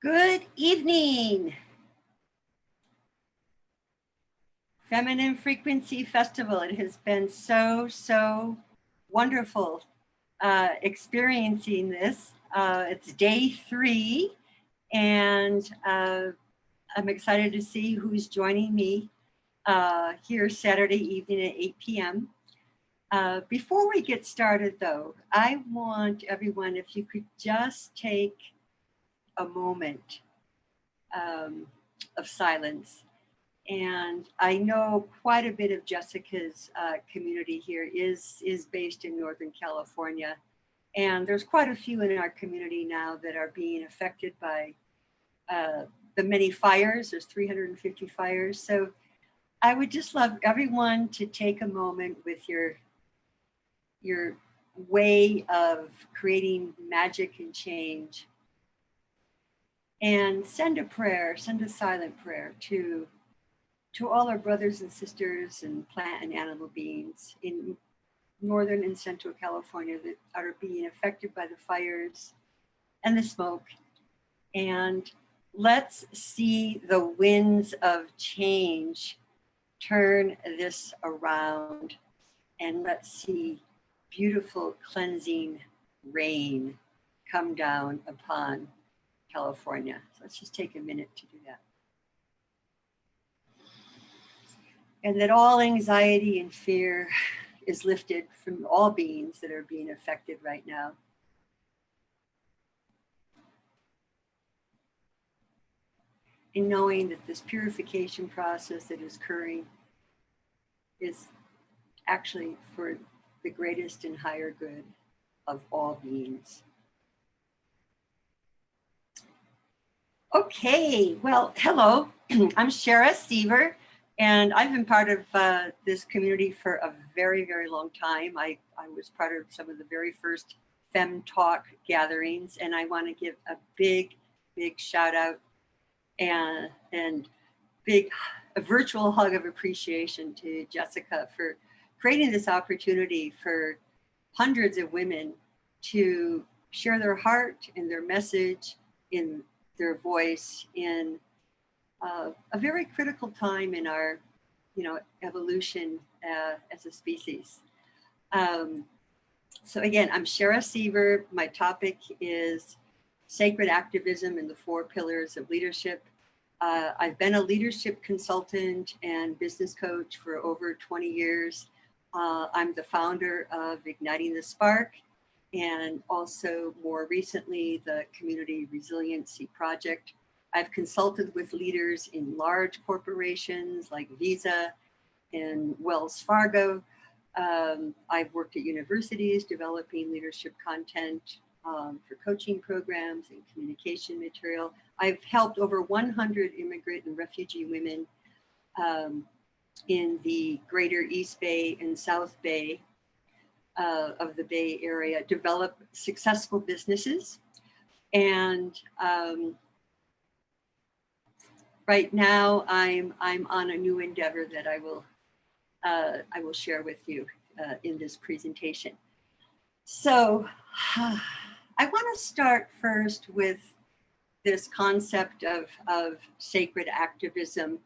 Good evening. Feminine Frequency Festival. It has been so wonderful experiencing this. It's day 3, and I'm excited to see who's joining me here Saturday evening at 8 p.m. Before we get started, though, I want everyone, if you could just take a moment of silence. And I know quite a bit of Jessica's community here is based in Northern California. And there's quite a few in our community now that are being affected by the many fires. There's 350 fires. So I would just love everyone to take a moment with your way of creating magic and change, and send a prayer, send a silent prayer to all our brothers and sisters and plant and animal beings in Northern and Central California that are being affected by the fires and the smoke. And let's see the winds of change turn this around, and let's see beautiful cleansing rain come down upon California. So let's just take a minute to do that. And that all anxiety and fear is lifted from all beings that are being affected right now. And knowing that this purification process that is occurring is actually for the greatest and higher good of all beings. Okay, well, hello, I'm Shera Sever. And I've been part of this community for a very long time. I was part of some of the very first Fem Talk gatherings, and I want to give a big shout out and a virtual hug of appreciation to Jessica for creating this opportunity for hundreds of women to share their heart and their message in their voice in a very critical time in our, evolution as a species. So again, I'm Shera Sever. My topic is Sacred Activism and the 4 Pillars of Leadership. I've been a leadership consultant and business coach for over 20 years. I'm the founder of Igniting the Spark, and also more recently, the Community Resiliency Project. I've consulted with leaders in large corporations like Visa and Wells Fargo. I've worked at universities developing leadership content for coaching programs and communication material. I've helped over 100 immigrant and refugee women in the greater East Bay and South Bay of the Bay Area develop successful businesses. And right now, I'm on a new endeavor that I will share with you in this presentation. So I want to start first with this concept of sacred activism,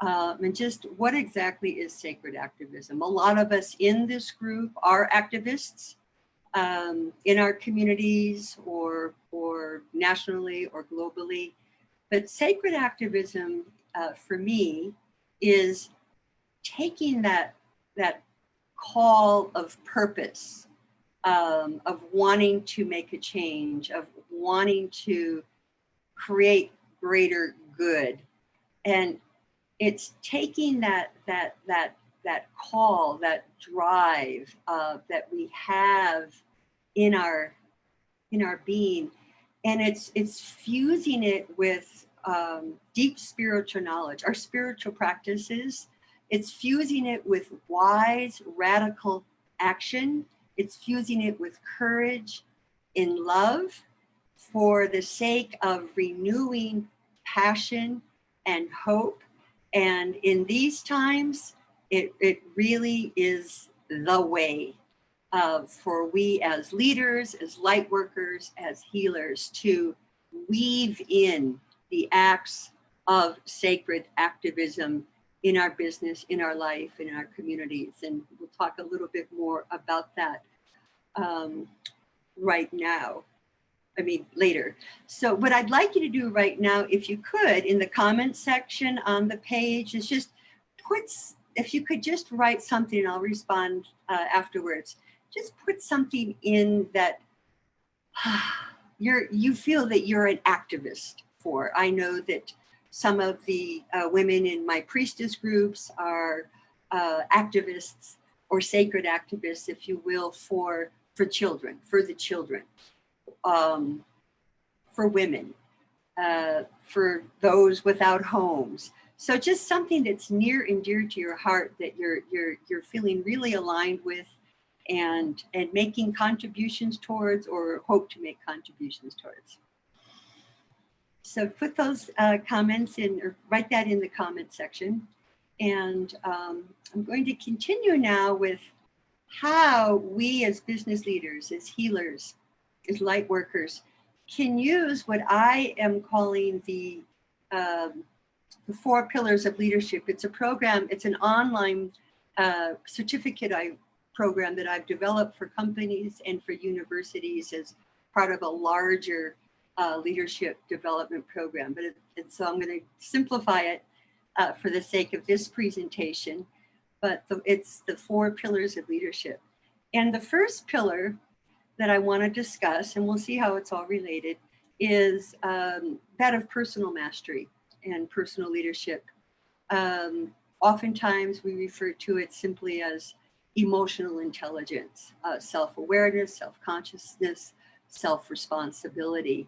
and just what exactly is sacred activism. A lot of us in this group are activists in our communities or nationally or globally. But sacred activism, for me, is taking that call of purpose, of wanting to make a change, of wanting to create greater good, and it's taking that call, that drive that we have in our being. And it's fusing it with deep spiritual knowledge, our spiritual practices. It's fusing it with wise, radical action. It's fusing it with courage in love for the sake of renewing passion and hope. And in these times, it really is the way for we as leaders, as light workers, as healers to weave in the acts of sacred activism in our business, in our life, in our communities. And we'll talk a little bit more about that right now. Later. So what I'd like you to do right now, if you could, in the comments section on the page, is just if you could just write something, and I'll respond afterwards. Just put something in that you feel that you're an activist for. I know that some of the women in my priestess groups are activists or sacred activists, if you will, for children, for the children. For women, for those without homes. So just something that's near and dear to your heart that you're feeling really aligned with and making contributions towards, or hope to make contributions towards. So put those comments in, or write that in the comment section. And I'm going to continue now with how we as business leaders, as healers, as light workers, can use what I am calling the 4 pillars of leadership. It's a program, it's an online certificate program that I've developed for companies and for universities as part of a larger leadership development program. So I'm going to simplify it for the sake of this presentation, but it's the 4 pillars of leadership. And the first pillar that I want to discuss, and we'll see how it's all related, is that of personal mastery and personal leadership. Oftentimes we refer to it simply as emotional intelligence, self-awareness, self-consciousness, self-responsibility,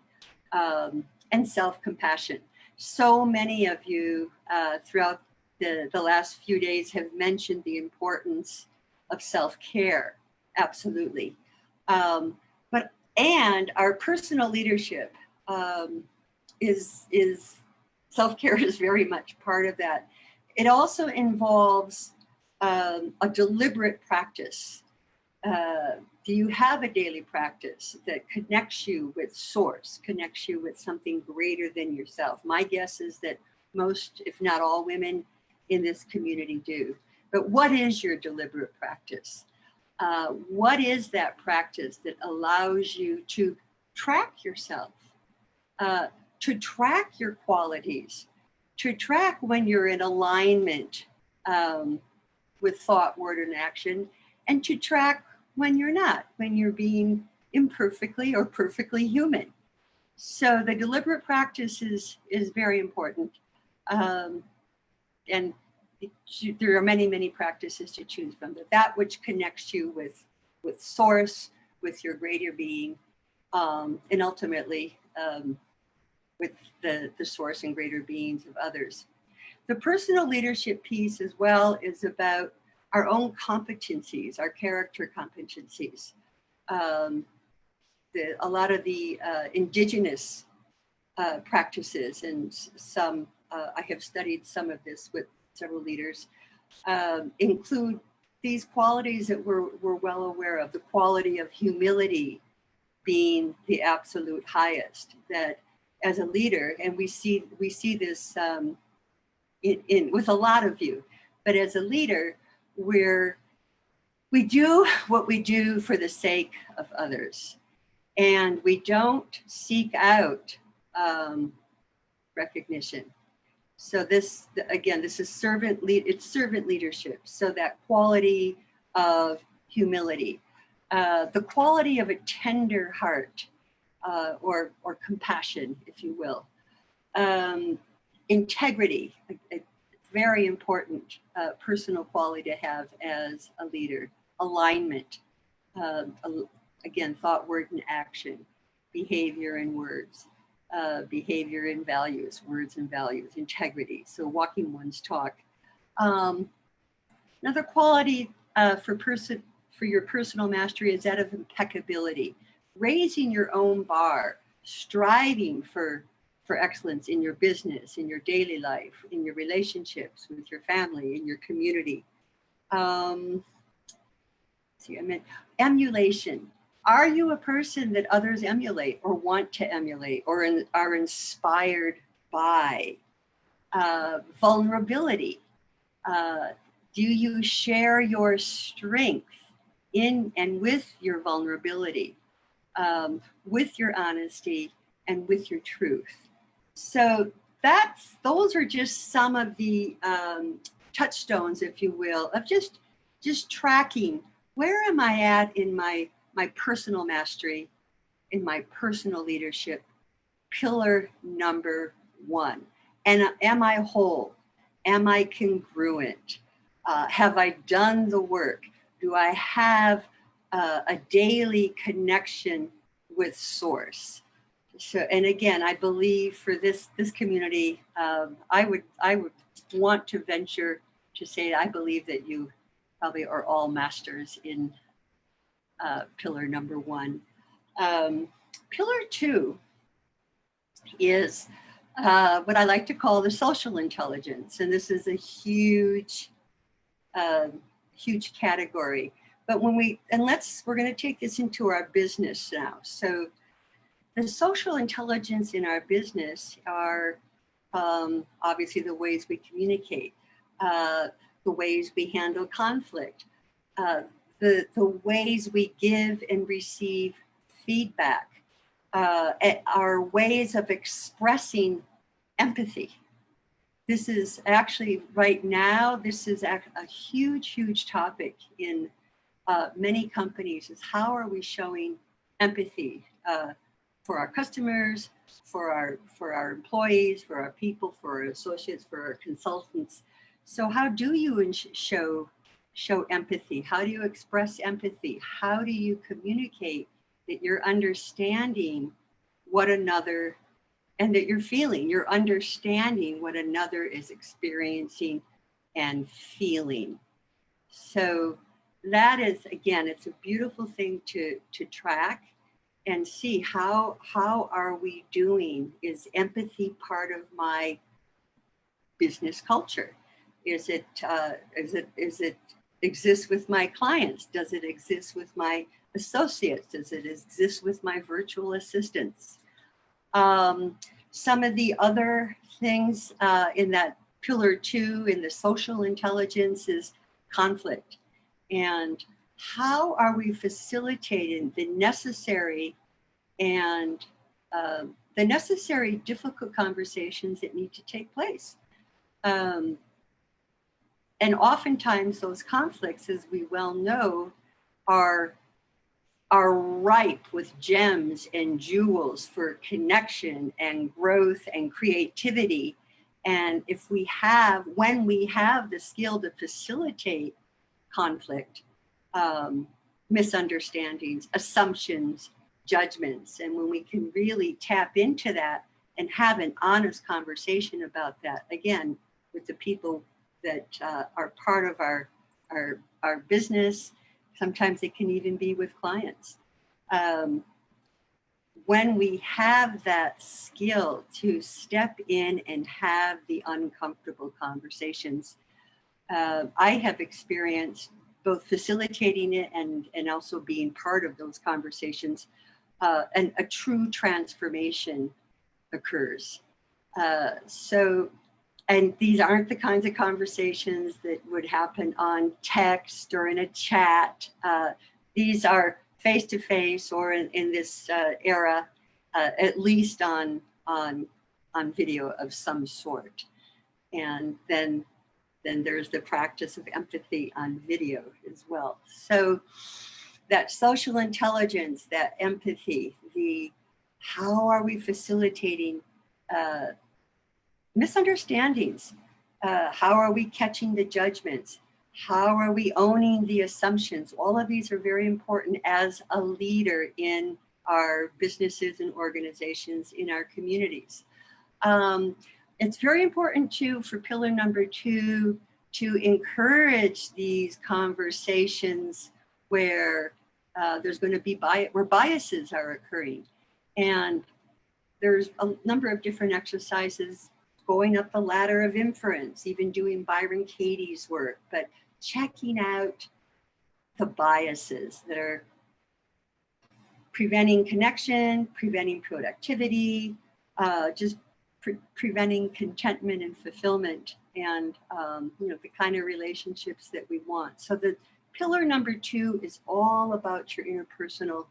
and self-compassion. So many of you throughout the last few days have mentioned the importance of self-care, absolutely. And our personal leadership is self-care is very much part of that. It also involves a deliberate practice. Do you have a daily practice that connects you with source, connects you with something greater than yourself? My guess is that most, if not all, women in this community do. But what is your deliberate practice? What is that practice that allows you to track yourself, to track your qualities, to track when you're in alignment with thought, word, and action, and to track when you're not, when you're being imperfectly or perfectly human. So the deliberate practice is very important. And there are many, many practices to choose from, but that which connects you with source, with your greater being, and ultimately with the source and greater beings of others. The personal leadership piece as well is about our own competencies, our character competencies. A lot of the indigenous practices, and some, I have studied some of this with several leaders, include these qualities that we're well aware of, the quality of humility being the absolute highest, that as a leader, and we see this with a lot of you, but as a leader, we do what we do for the sake of others, and we don't seek out recognition. So this, again, this is servant leadership. So that quality of humility, the quality of a tender heart, or compassion, if you will. Integrity, a very important personal quality to have as a leader. Alignment, again, thought, word, and action, behavior and words. Behavior and values, words and values, integrity. So walking one's talk. Another quality for your personal mastery is that of impeccability, raising your own bar, striving for excellence in your business, in your daily life, in your relationships with your family, in your community. Emulation, Are you a person that others emulate or want to emulate or are inspired by? Vulnerability. Do you share your strength in and with your vulnerability, with your honesty and with your truth? So those are just some of the touchstones, if you will, of just tracking where am I at in my personal mastery, in my personal leadership, pillar number 1. And am I whole? Am I congruent? Have I done the work? Do I have a daily connection with source? So, and again, I believe for this community, I would want to venture to say I believe that you probably are all masters in pillar number 1. Pillar 2 is what I like to call the social intelligence, and this is a huge category. But we're going to take this into our business now. So the social intelligence in our business are obviously the ways we communicate, the ways we handle conflict, the ways we give and receive feedback, our ways of expressing empathy. This is actually right now, this is a huge topic in many companies, is how are we showing empathy for our customers, for our employees, for our people, for our associates, for our consultants. So how do you show empathy? How do you express empathy? How do you communicate that you're understanding what another, and that you're understanding what another is experiencing and feeling? So that is, again, it's a beautiful thing to track and see how are we doing? Is empathy part of my business culture? Is it exist with my clients? Does it exist with my associates? Does it exist with my virtual assistants? Some of the other things in that pillar 2 in the social intelligence is conflict. And how are we facilitating the necessary and the necessary difficult conversations that need to take place? And oftentimes those conflicts, as we well know, are ripe with gems and jewels for connection and growth and creativity. And when we have the skill to facilitate conflict, misunderstandings, assumptions, judgments, and when we can really tap into that and have an honest conversation about that, again, with the people that are part of our business. Sometimes it can even be with clients. When we have that skill to step in and have the uncomfortable conversations, I have experienced both facilitating it and also being part of those conversations, and a true transformation occurs. And these aren't the kinds of conversations that would happen on text or in a chat. These are face-to-face or in this era, at least on video of some sort. And then there's the practice of empathy on video as well. So that social intelligence, that empathy, how are we facilitating misunderstandings? How are we catching the judgments? How are we owning the assumptions? All of these are very important as a leader in our businesses and organizations, in our communities. It's very important too, for pillar number 2, to encourage these conversations where there's going to be where biases are occurring. And there's a number of different exercises, going up the ladder of inference, even doing Byron Katie's work, but checking out the biases that are preventing connection, preventing productivity, just preventing contentment and fulfillment, and the kind of relationships that we want. So the pillar number 2 is all about your interpersonal,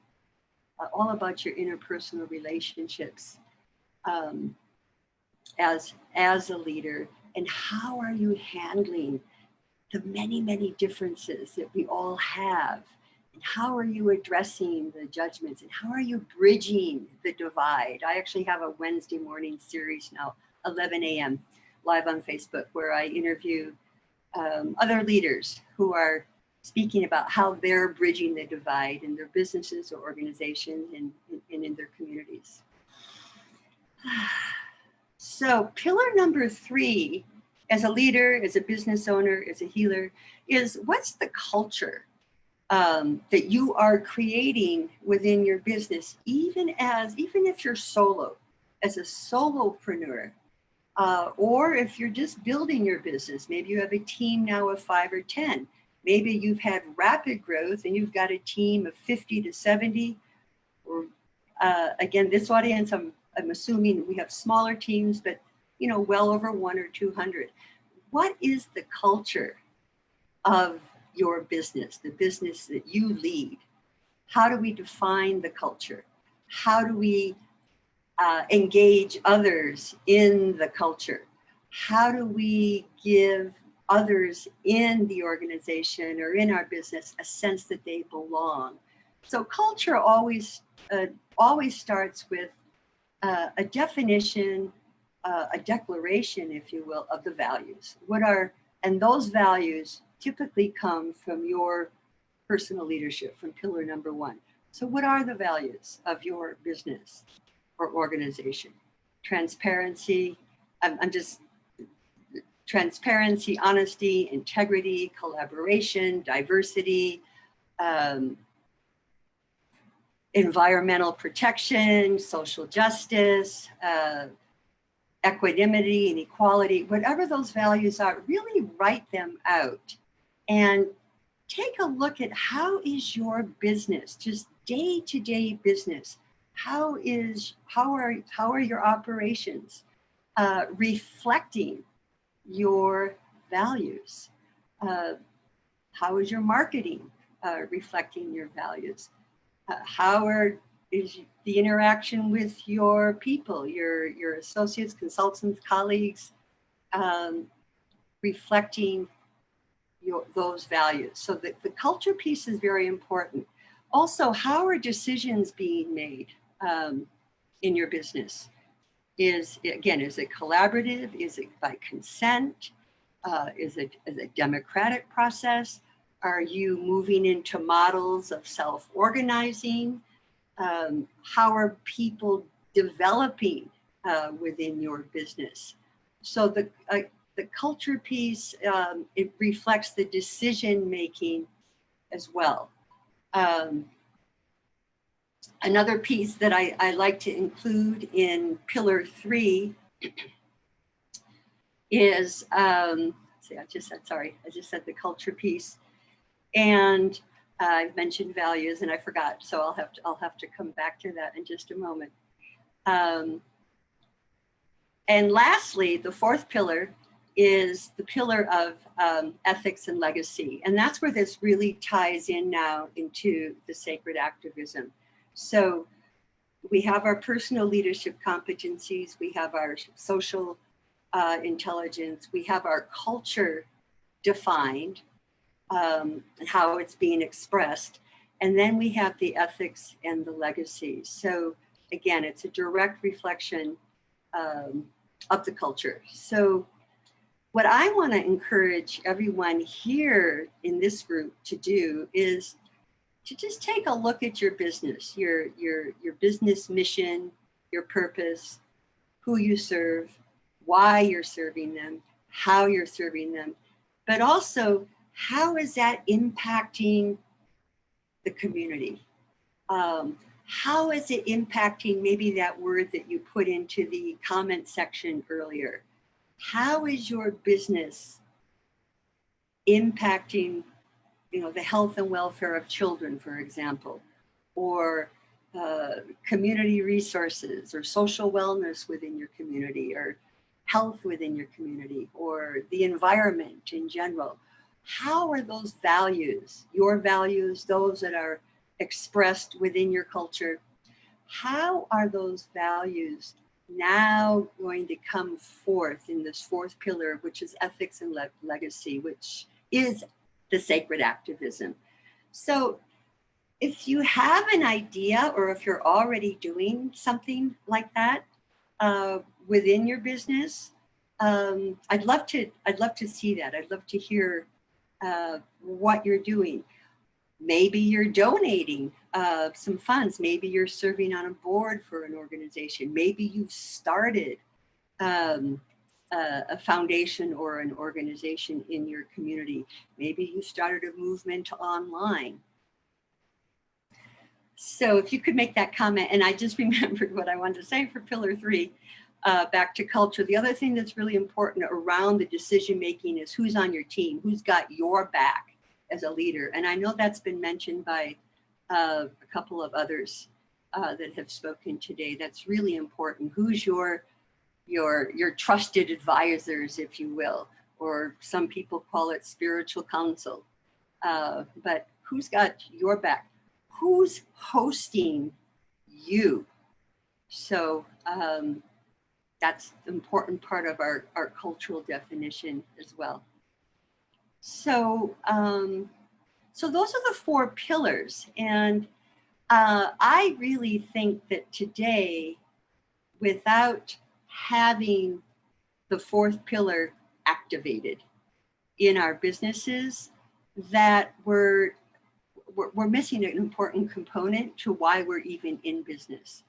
relationships as a leader, and how are you handling the many, many differences that we all have, and how are you addressing the judgments, and how are you bridging the divide? I actually have a Wednesday morning series now, 11 a.m. live on Facebook, where I interview other leaders who are speaking about how they're bridging the divide in their businesses or organizations and in their communities. So pillar number 3, as a leader, as a business owner, as a healer, is what's the culture that you are creating within your business, even if you're solo, as a solopreneur, or if you're just building your business. Maybe you have a team now of 5 or 10. Maybe you've had rapid growth and you've got a team of 50 to 70. Or again, this audience, I'm assuming we have smaller teams, but well over 100 or 200. What is the culture of your business, the business that you lead? How do we define the culture? How do we engage others in the culture? How do we give others in the organization or in our business a sense that they belong? So culture always starts with a definition, a declaration, if you will, of the values. And those values typically come from your personal leadership, from pillar number 1. So what are the values of your business or organization? Transparency, transparency, honesty, integrity, collaboration, diversity, environmental protection, social justice, equanimity and equality. Whatever those values are, really write them out and take a look at how is your business, just day-to-day business. How are your operations reflecting your values? How is your marketing reflecting your values? Is the interaction with your people, your associates, consultants, colleagues, reflecting those values? So the culture piece is very important. Also, how are decisions being made in your business? Is it collaborative? Is it by consent? Is it a democratic process? Are you moving into models of self-organizing? How are people developing within your business? So the culture piece, it reflects the decision-making as well. Another piece that I like to include in pillar 3 is, I just said the culture piece, and I've mentioned values and I forgot, so I'll have to come back to that in just a moment. And lastly, the 4th pillar is the pillar of ethics and legacy. And that's where this really ties in now into the sacred activism. So we have our personal leadership competencies, we have our social intelligence, we have our culture defined, and how it's being expressed. And then we have the ethics and the legacy. So again, it's a direct reflection of the culture. So what I want to encourage everyone here in this group to do is to just take a look at your business, your business mission, your purpose, who you serve, why you're serving them, how you're serving them, but also how is that impacting the community? How is it impacting maybe that word that you put into the comment section earlier? How is your business impacting, the health and welfare of children, for example, or community resources or social wellness within your community or health within your community or the environment in general. How are those values, your values, those that are expressed within your culture, how are those values now going to come forth in this fourth pillar, which is ethics and legacy, which is the sacred activism? So if you have an idea or if you're already doing something like that within your business, I'd love to see that. I'd love to hear what you're doing. Maybe you're donating some funds. Maybe you're serving on a board for an organization. Maybe you've started a foundation or an organization in your community. Maybe you started a movement online. So if you could make that comment, and I just remembered what I wanted to say for pillar 3, back to culture. The other thing that's really important around the decision making is who's on your team, who's got your back as a leader. And I know that's been mentioned by a couple of others that have spoken today. That's really important. Who's your trusted advisors, if you will, or some people call it spiritual counsel. But who's got your back? Who's hosting you? So that's the important part of our cultural definition as well. So, so those are the 4 pillars. And I really think that today, without having the 4th pillar activated in our businesses, that we're missing an important component to why we're even in business.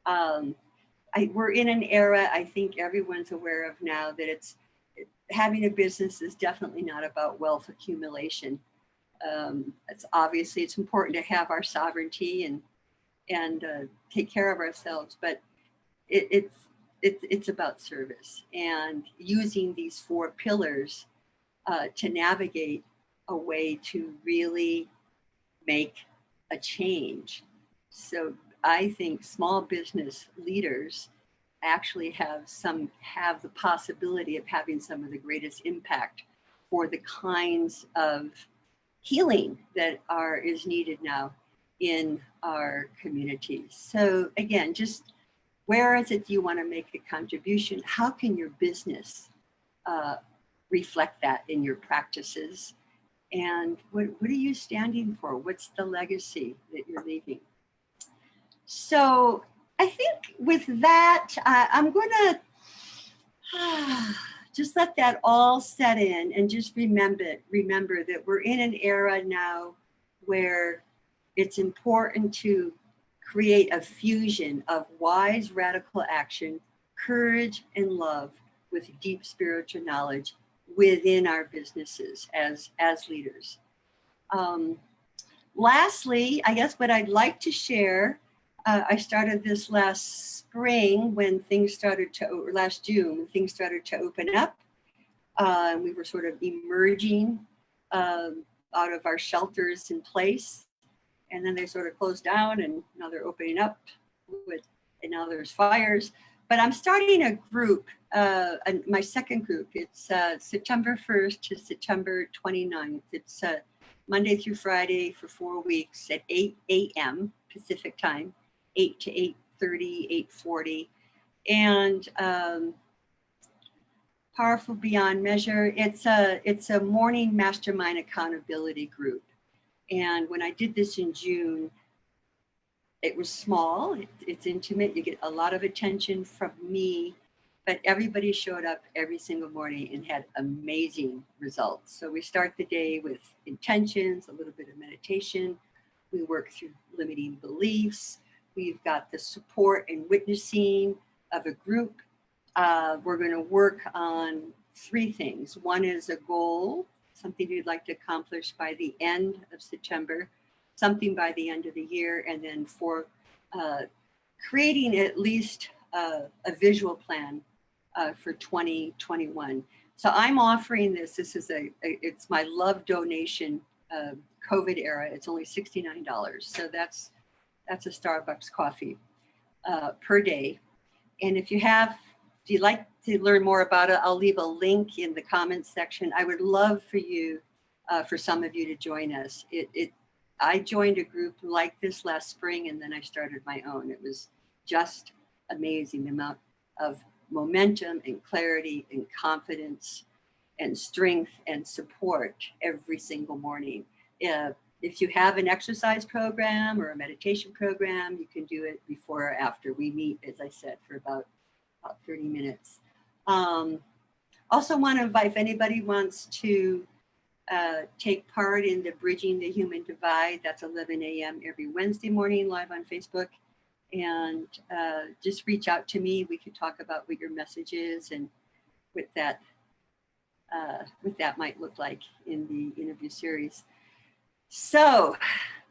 We're in an era, I think everyone's aware of now, that having a business is definitely not about wealth accumulation. It's important to have our sovereignty and take care of ourselves, but it's about service and using these 4 pillars to navigate a way to really make a change. So I think small business leaders actually have the possibility of having some of the greatest impact for the kinds of healing that is needed now in our communities. So again, just where is it you want to make a contribution? How can your business reflect that in your practices? And what are you standing for? What's the legacy that you're leaving? So I think with that, I'm going to just let that all set in and just remember that we're in an era now where it's important to create a fusion of wise radical action, courage, and love with deep spiritual knowledge within our businesses as leaders. Lastly, I guess what I'd like to share, I started this last spring when things started to, last June, when things started to open up. We were sort of emerging out of our shelters in place. And then they sort of closed down and now they're opening up and now there's fires. But I'm starting a group, my second group. It's September 1st to September 29th. It's Monday through Friday for 4 weeks at 8 a.m. Pacific time, 8 to 8:30, 8:40. And Powerful Beyond Measure, it's a morning mastermind accountability group. And when I did this in June, it was small, it's intimate, you get a lot of attention from me, but everybody showed up every single morning and had amazing results. So we start the day with intentions, a little bit of meditation. We work through limiting beliefs. We've got the support and witnessing of a group. We're going to work on 3 things. One is a goal, something you'd like to accomplish by the end of September, something by the end of the year, and then for creating at least a visual plan for 2021. So I'm offering this. This is it's my love donation COVID era. It's only $69. So that's that's a Starbucks coffee per day. And if you'd like to learn more about it, I'll leave a link in the comments section. I would love for you, for some of you to join us. I joined a group like this last spring, and then I started my own. It was just amazing, the amount of momentum and clarity and confidence and strength and support every single morning. If you have an exercise program or a meditation program, you can do it before or after. We meet, as I said, for about 30 minutes. Also want to invite, if anybody wants to take part in the Bridging the Human Divide, that's 11 a.m. every Wednesday morning live on Facebook. And just reach out to me. We could talk about what your message is and what that might look like in the interview series. So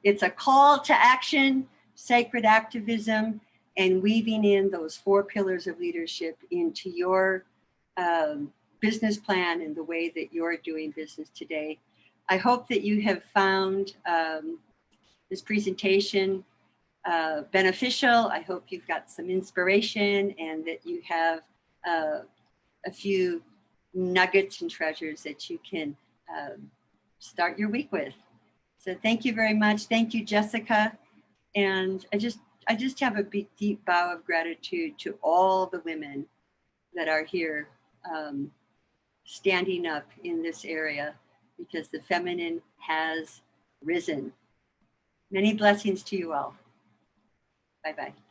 it's a call to action, sacred activism, and weaving in those 4 pillars of leadership into your business plan and the way that you're doing business today. I hope that you have found this presentation beneficial. I hope you've got some inspiration and that you have a few nuggets and treasures that you can start your week with. So thank you very much. Thank you, Jessica. And I just have a big, deep bow of gratitude to all the women that are here standing up in this area, because the feminine has risen. Many blessings to you all. Bye-bye.